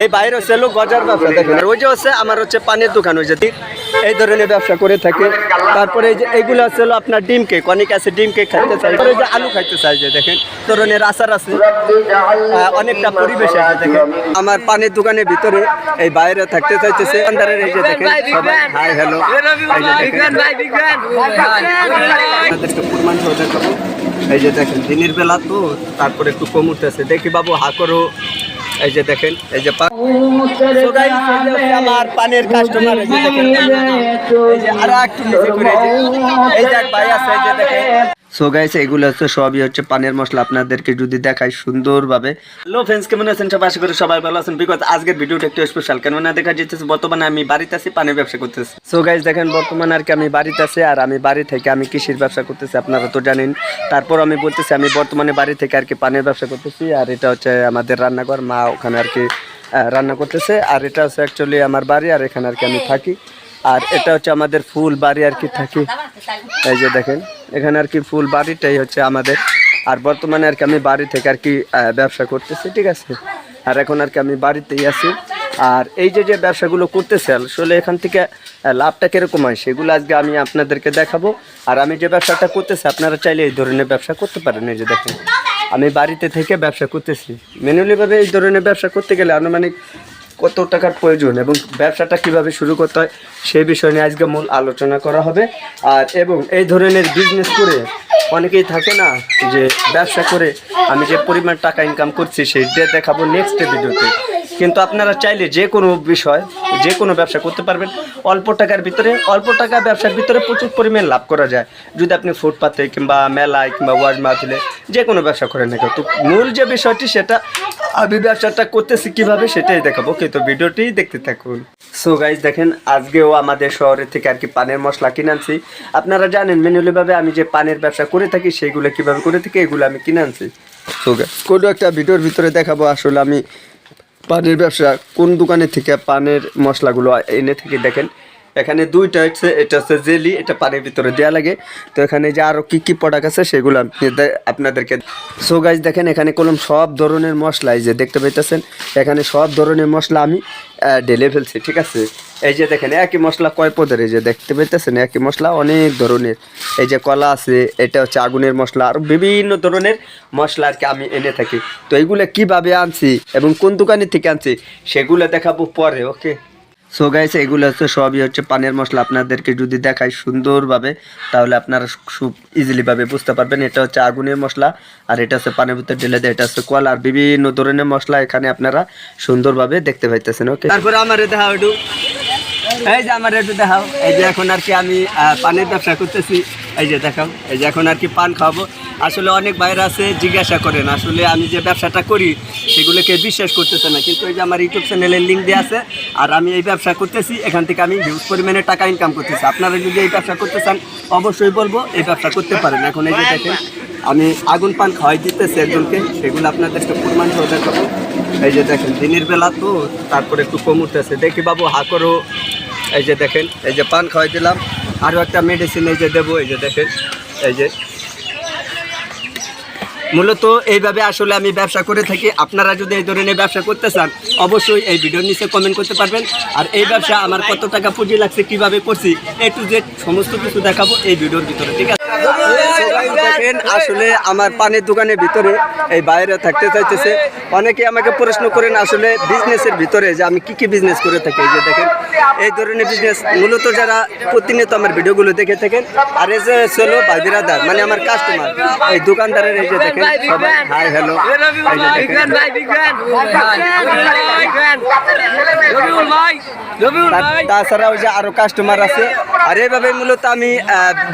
এই বাইরে হচ্ছে লোক গজার ব্যবসা দেখেন, আর ওই যে হচ্ছে আমার হচ্ছে পানের দোকান, ওই যে এই ধরনের ব্যবসা করে থাকে। তারপরে এই যে এইগুলো হচ্ছে আপনার ডিম কেক, অনেকে আছে ডিম কেক খাইতে চাই, তারপরে যে আলু খাইতে চাই, যে দেখেন ধরনের আচার আছে, অনেকটা পরিবেশ আছে দেখেন। আমার পানের দোকানের ভিতরে এই বাইরে থাকতে চাইতেছে আন্ডারের, এই যে দেখেন সবাই হাই হ্যালো, এই যে দেখেন দিনের বেলা তো, তারপরে একটু কম উঠতেছে, দেখি বাবু হা করো। এই যে দেখেন এই যে আমার পানের কাস্টমার, এই যে দেখেন এই যে আরো একটু নিচে করে এই যে এক ভাই আছে, এই যে দেখেন। সো গাইস এগুলো হচ্ছে সবই হচ্ছে পানের মশলা, আপনাদেরকে যদি দেখাই সুন্দরভাবে। হ্যালো ফ্রেন্ডস, কেমন আছেন সবাই? আশা করি সবাই ভালো আছেন। বিকজ আজকের ভিডিওটা একটু স্পেশাল, কেন না দেখা যেতেছে বর্তমানে আমি বাড়িতে আছি, পানের ব্যবসা করতেছি। সো গাইস দেখেন বর্তমানে আর কি আমি বাড়িতে আছি, আর আমি বাড়ি থেকে আমি কৃষির ব্যবসা করতেছি, আপনারা তো জানেন। তারপর আমি বলতেছি আমি বর্তমানে বাড়ি থেকে আর কি পানের ব্যবসা করতেছি, আর এটা হচ্ছে আমাদের রান্নাঘর, মা ওখানে আর কি রান্না করতেছে, আর এটা হচ্ছে অ্যাকচুয়ালি আমার বাড়ি, আর এখানে আর কি আমি থাকি। আর এটা হচ্ছে আমাদের ফুল বাড়ি আর কি থাকি, এই যে দেখেন এখানে আর কি ফুল বাড়িটাই হচ্ছে আমাদের। আর বর্তমানে আর কি আমি বাড়ি থেকে আর কি ব্যবসা করতেছি, ঠিক আছে। আর এখন আর কি আমি বাড়িতেই আছি। আর এই যে যে ব্যবসাগুলো করতেছে আসলে এখান থেকে লাভটা কীরকম হয় সেগুলো আজকে আমি আপনাদেরকে দেখাবো। আর আমি যে ব্যবসাটা করতেছি আপনারা চাইলে এই ধরনের ব্যবসা করতে পারেন। এই যে দেখেন আমি বাড়িতে থেকে ব্যবসা করতেছি। ম্যানুয়ালিভাবে এই ধরনের ব্যবসা করতে গেলে আনুমানিক কত টাকার প্রয়োজন এবং ব্যবসাটা কিভাবে শুরু করতে হয় সেই বিষয় নিয়ে আজকে মূল আলোচনা করা হবে। আর এবং এই ধরনের বিজনেস করে অনেকেই থাকে না যে ব্যবসা করে আমি যে পরিমাণ টাকা ইনকাম করছি সেইটা দেখাবো নেক্সট ভিডিওতে। কিন্তু আপনারা চাইলে যে কোনো বিষয় যে কোনো ব্যবসা করতে পারবেন অল্প টাকার ভিতরে। অল্প টাকা ব্যবসার ভিতরে প্রচুর পরিমাণ লাভ করা যায় যদি আপনি ফুটপাতে কিংবা মেলায় কিংবা ওয়ার্ড মাহফিলে যে কোনো ব্যবসা করেন না। কিন্তু মূল যে বিষয়টি সেটা আমি ব্যবসাটা করতেছি কীভাবে সেটাই দেখাবো, কিন্তু ভিডিওটি দেখতে থাকুন। সো গাইজ দেখেন আজকেও আমাদের শহরের থেকে আর কি পানের মশলা কিনে আনছি। আপনারা জানেন ম্যানুয়ালিভাবে আমি যে পানের ব্যবসা করে থাকি সেইগুলো কীভাবে করে থাকি এগুলো আমি কিনে আনছি। সো গাইজ কোনো একটা ভিডিওর ভিতরে দেখাবো আসলে আমি পানের ব্যবসা কোন দোকানের থেকে পানের মশলাগুলো এনে থেকে। দেখেন এখানে দুইটা হচ্ছে, এটা হচ্ছে জেলি, এটা পানির ভিতরে দেওয়া লাগে। তো এখানে যে আরও কী কী প্রোডাক্ট আছে সেগুলো আপনাদেরকে। সো গাইজ দেখেন এখানে কলম সব ধরনের মশলা, এই যে দেখতে পাইতেছেন এখানে সব ধরনের মশলা আমি ঢেলে ফেলছি, ঠিক আছে। এই যে দেখেন একই মশলা কয় পদের, এই যে দেখতে পাইতেছেন একই মশলা অনেক ধরনের। এই যে কলা আছে, এটা হচ্ছে আগুনের মশলা, আর বিভিন্ন ধরনের মশলা আর কি আমি এনে থাকি। তো এইগুলো কীভাবে আনছি এবং কোন দোকানের থেকে আনছি সেগুলো দেখাবো পরে, ওকে। সো গাইস এগুলো হচ্ছে সবই হচ্ছে পানের মশলা, আপনাদেরকে যদি দেখাই সুন্দরভাবে তাহলে আপনারা খুব ইজিলিভাবে বুঝতে পারবেন। এটা হচ্ছে আগুনের মশলা, আর এটা হচ্ছে পানের ভিতরে ঢেলে দেয়, এটা হচ্ছে কলা, আর বিভিন্ন ধরনের মশলা এখানে আপনারা সুন্দরভাবে দেখতে পাইতেছেন, ওকে। তারপরে আমার দেখাও একটু, এই যে আমার একটু দেখাও। এই যে এখন আর কি আমি পানের ব্যবসা করতেছি, এই যে দেখাও। এই যে এখন আর কি পান খাওয়াবো। আসলে অনেক বাইরে আছে জিজ্ঞাসা করেন আসলে আমি যে ব্যবসাটা করি সেগুলোকে বিশ্বাস করতেছে না, কিন্তু এই যে আমার ইউটিউব চ্যানেলের লিঙ্ক দেওয়া আছে, আর আমি এই ব্যবসা করতেছি, এখান থেকে আমি হিউজ পরিমাণে টাকা ইনকাম করতেছি। আপনারা যদি এই ব্যবসা করতে চান অবশ্যই বলবো এই ব্যবসা করতে পারেন। এখন এই যে দেখেন আমি আগুন পান খাওয়াই দিতেছি একজনকে, সেগুলো আপনাদেরকে প্রমাণ সহ দেখাবো। এই যে দেখেন দিনের বেলা তো, তারপরে একটু কম উঠতেছে, দেখি বাবু হা করো। এই যে দেখেন এই যে পান খাওয়াই দিলাম, আরও একটা মেডিসিন এই যে দেবো, এই যে দেখেন। এই যে মূলত এইভাবে আসলে আমি ব্যবসা করে থাকি। আপনারা যদি এই ধরনের ব্যবসা করতে চান অবশ্যই এই ভিডিওর নিচে কমেন্ট করতে পারবেন। আর এই ব্যবসা আমার কত টাকা পুঁজি লাগছে, কীভাবে করছি, এ টু জেড সমস্ত কিছু দেখাবো এই ভিডিওর ভিতরে, ঠিক আছে। দেখেন আসলে আমার পানের দোকানের ভিতরে এই বাইরে থাকতে চাইতেছে। অনেকে আমাকে প্রশ্ন করেন আসলে বিজনেসের ভিতরে যে আমি কি বিজনেস করে থাকি। এই যে দেখেন এই ধরনের বিজনেস মূলত যারা প্রতিনিয়ত আমার ভিডিওগুলো দেখে থাকেন, আর এই যে ছিল ভাই বিরাদার মানে আমার কাস্টমার, এই দোকানদারের এই যে দেখেন সবাই হাই হ্যালো, তাছাড়াও যে আরো কাস্টমার আছে। আর এইভাবে মূলত আমি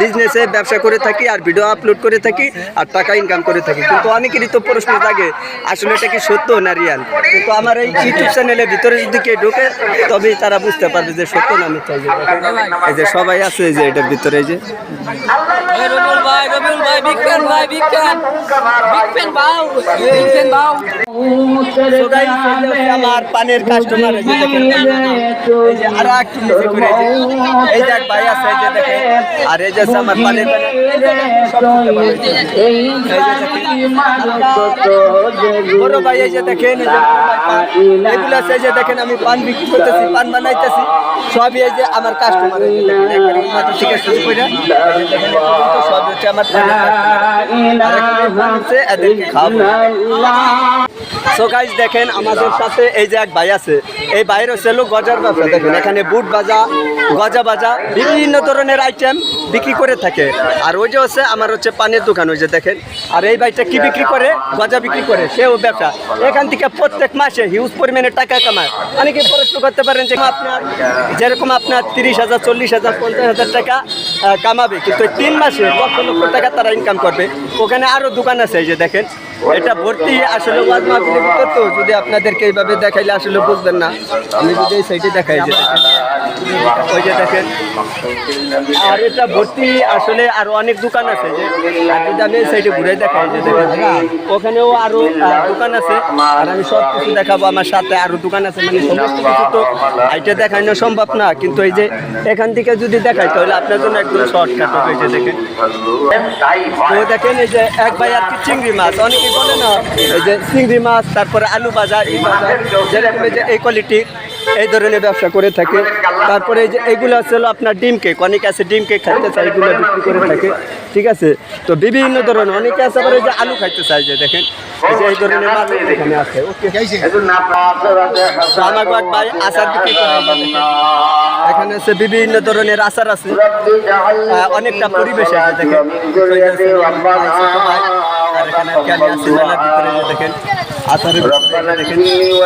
বিজনেসে ব্যবসা করে থাকি আর ভিডিও আপলোড করে থাকি আর টাকা ইনকাম করে থাকি। কিন্তু অনেকেরই তো প্রশ্ন থাকে আসলে এটা কি সত্য না রিয়াল। কিন্তু আমার এই ইউটিউব চ্যানেলের ভিতরে যদি কেউ ঢোকে তবে তারা বুঝতে পারবে যে সত্য না মিথ্যা। এই যে সবাই আছে এই যে এটার ভিতরে, এই যে আমার পানের পানের কাস্টমার এই যে দেখেন এই যে আর একটু নিচে করে এই যে এক ভাই আছে এই যে দেখেন আর এই যে আমার পানের বড় ভাই এই যে দেখেন এগুলো আছে যে দেখেন আমি পান বিক্রি করতেছি পান বানাইতেছি সবই এই যে আমার কাস্টমার থেকে শুরু করে সব হচ্ছে আমার এদেরকে খাওয়াবো। সো গাইস দেখেন আমাদের সাথে এই যে এক ভাই আছে এই ভাইয়ের হচ্ছে গজার ব্যবসা দেখেন এখানে বুট ভাজা গজা ভাজা বিভিন্ন ধরনের আইটেম বিক্রি করে থাকে আর ওই যে হচ্ছে আমার হচ্ছে পানের দোকান ওই যে দেখেন আর এই ভাইটা কি বিক্রি করে গজা বিক্রি করে সেও ব্যবসা এখান থেকে প্রত্যেক মাসে হিউজ পরিমাণে টাকা কামায় অনেকে প্রশ্ন করতে পারেন যে আপনার যেরকম আপনার 30,000 40,000 50,000 টাকা কামাবে কিন্তু 3 মাসে লক্ষ লক্ষ টাকা তারা ইনকাম করবে ওখানে আরও দোকান আছে এই যে দেখেন এটা ভর্তি আসলে ওয়াজ মাহফিলের ভিতর তো যদি আপনাদেরকে এইভাবে দেখাইলে আসলে বুঝবেন না আমি যদি এই সাইডে দেখাই যে ওই যে দেখেন আর এটা ভর্তি আসলে আরো অনেক দোকান আছে যে আর যদি আমি এই সাইডে ঘুরে দেখাই যে দেখেন ওখানেও আরো দোকান আছে আর আমি সব কিছু দেখাবো আমার সাথে আরো দোকান আছে মানে সমস্ত কিছু তো এইটা দেখানো সম্ভব না কিন্তু এই যে এখান থেকে যদি দেখাই তাহলে আপনার জন্য একদম শর্টকাট হবে এই যে দেখেন তো দেখেন এই যে এক ভাই আর কি চিংড়ি মাছ অনেকে বলে না এই যে চিংড়ি মাছ তারপরে আলু ভাজা এই ভাজা যেরকম এই যে এই কোয়ালিটির এই ধরনের ব্যবসা করে থাকে তারপরে এই যে এগুলো ছিল আপনার ডিম কেক অনেকে আছে ডিম কেক খাইতে চায় এগুলো বিক্রি করে থাকে ঠিক আছে তো বিভিন্ন ধরনের অনেকে আছে আবার এই যে আলু খাইতে চায় যে দেখেন এই যে এই ধরনের মাছ এখানে আছে ওকে আমার ভাই আচার বিক্রি করে এখানে আছে বিভিন্ন ধরনের আচার আছে অনেকটা পরিবেশে আছে দেখেন আর এখানে আমি আছি মেলার ভিতরে যে দেখেন আচারের দেখেন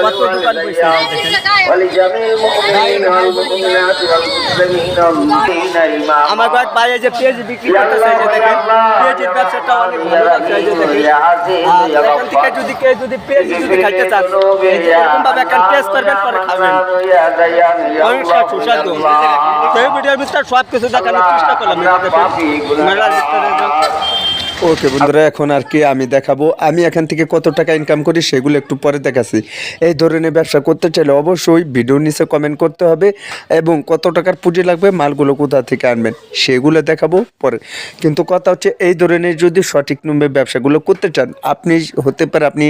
কত দোকান বসে দেখেন আমার এক ভাই এই যে পেঁয়াজ বিক্রি করতেছে যে দেখেন পেঁয়াজের ব্যবসাটা অনেক ভালো ব্যবসা এই যে দেখেন এখান থেকে যদি কেউ যদি পেঁয়াজ যদি খাইতে চান এরকম ভাবে একটা টেস্ট করবেন পরে খাবেন অনেক সুস্বাদু তো এই ভিডিওর ভিতরে সব কিছু দেখানোর চেষ্টা করলাম মেলার ভিতরে ওকে বন্ধুরা এখন আর কি আমি দেখাবো আমি এখান থেকে কত টাকা ইনকাম করি সেগুলো একটু পরে দেখাচ্ছি এই ধরনের ব্যবসা করতে চাইলে অবশ্যই ভিডিওর নিচে কমেন্ট করতে হবে এবং কত টাকার পুঁজি লাগবে মালগুলো কোথা থেকে আনবেন সেগুলো দেখাবো পরে কিন্তু কথা হচ্ছে এই ধরনের যদি সঠিক নিয়মে ব্যবসাগুলো করতে চান আপনি হতে পারে আপনি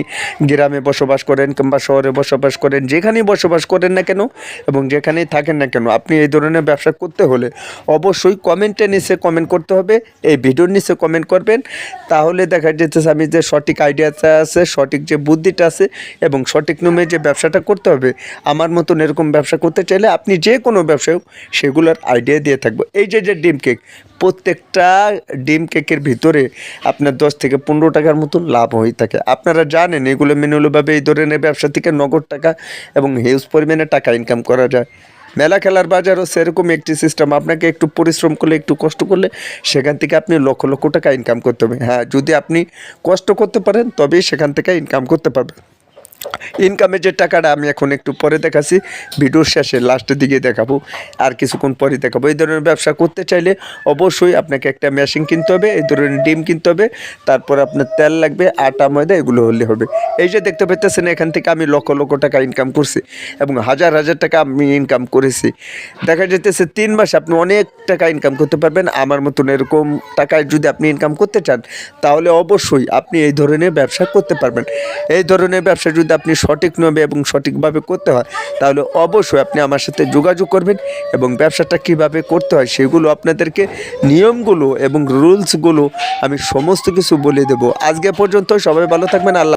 গ্রামে বসবাস করেন কিংবা শহরে বসবাস করেন যেখানেই বসবাস করেন না কেন এবং যেখানেই থাকেন না কেন আপনি এই ধরনের ব্যবসা করতে হলে অবশ্যই কমেন্টের নিচে কমেন্ট করতে হবে এই ভিডিওর নিচে কমেন্ট করবেন তাহলে দেখা যেতেছে আমি যে সঠিক আইডিয়াটা আছে সঠিক যে বুদ্ধিটা আছে এবং সঠিক নিয়মে যে ব্যবসাটা করতে হবে আমার মতন এরকম ব্যবসা করতে চাইলে আপনি যে কোনো ব্যবসায় সেগুলোর আইডিয়া দিয়ে থাকবো এই যে ডিম কেক প্রত্যেকটা ডিম কেকের ভিতরে আপনার 10 থেকে 15 টাকার মতন লাভ হয়ে থাকে আপনারা জানেন এগুলো মেনুলভাবে এই ধরনের ব্যবসা থেকে নগদ টাকা এবং হিউজ পরিমাণে টাকা ইনকাম করা যায় মেলা খেলার বাজারও সেরকম একটি সিস্টেম আপনাকে একটু পরিশ্রম করলে একটু কষ্ট করলে সেখান থেকে আপনি লক্ষ লক্ষ টাকা ইনকাম করতে হবে হ্যাঁ যদি আপনি কষ্ট করতে পারেন তবেই সেখান থেকে ইনকাম করতে পারবেন ইনকামের যে টাকাটা আমি এখন একটু পরে দেখাচ্ছি ভিডিওর শেষে লাস্টের দিকে দেখাবো আর কিছুক্ষণ পরে দেখাবো এই ধরনের ব্যবসা করতে চাইলে অবশ্যই আপনাকে একটা মেশিন কিনতে হবে এই ধরনের ডিম কিনতে হবে তারপর আপনার তেল লাগবে আটা ময়দা এগুলো হলে হবে এই যে দেখতে পাচ্ছেন এখান থেকে আমি লক্ষ লক্ষ টাকা ইনকাম করছি এবং হাজার হাজার টাকা আমি ইনকাম করেছি দেখা যেতেছে 3 মাসে আপনি অনেক টাকা ইনকাম করতে পারবেন আমার মতন এরকম টাকায় যদি আপনি ইনকাম করতে চান তাহলে অবশ্যই আপনি এই ধরনের ব্যবসা করতে পারবেন এই ধরনের ব্যবসা যদি আপনি সঠিক নিয়মে এবং সঠিকভাবে করতে হয় তাহলে অবশ্যই আপনি আমার সাথে যোগাযোগ করবেন এবং ব্যবসাটা কিভাবে করতে হয় সেগুলো আপনাদেরকে নিয়মগুলো এবং রুলসগুলো আমি সমস্ত কিছু বলে দেব আজকে পর্যন্ত সবাই ভালো থাকবেন আল্লাহ